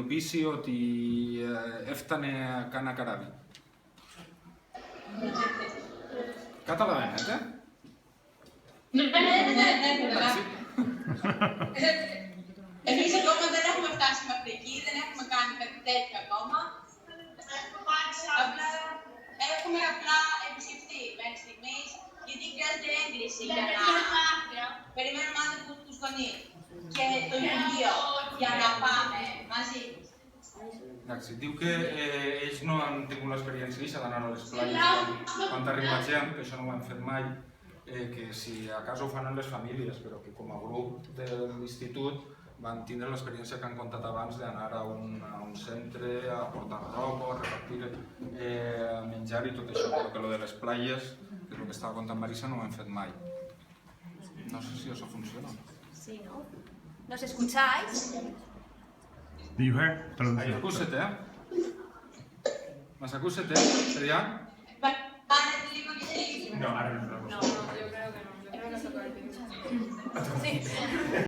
υλοποίηση ότι έφτανε καν καράβι. Καταλαβαίνετε. Ναι. Εμείς ακόμα δεν έχουμε φτάσει μέχρι εκεί, δεν έχουμε κάνει κάτι τέτοιο ακόμα. Έχουμε απλά επισκεφτεί μέχρι στιγμής, γιατί χρειάζεται έγκριση για να περιμένουμε τους γονείς και το Υπουργείο για να πάμε μαζί. Εντάξει, diu que ells no han tingut l'experiència d'això d'anar a les platges quan arriba gent, que això no ho han fet mai, que si a casa ho fan en les famílies, però que com a grup de l'institut van tindre l'experiència que han contat abans d'anar a un centre, a portar roba, a repartir menjar i tot això, però que lo de les platges, que és el que estava contant Marisa, no ho hem fet mai. No sé si això funciona. Sí, ¿no? ¿Nos escucháis? Do you hear? Ahí, acúsete, ¿eh? ¿Más acúsete, Adrián? Vale, te digo que sí. No, ahora no. No, yo creo que no. Yo creo que toca el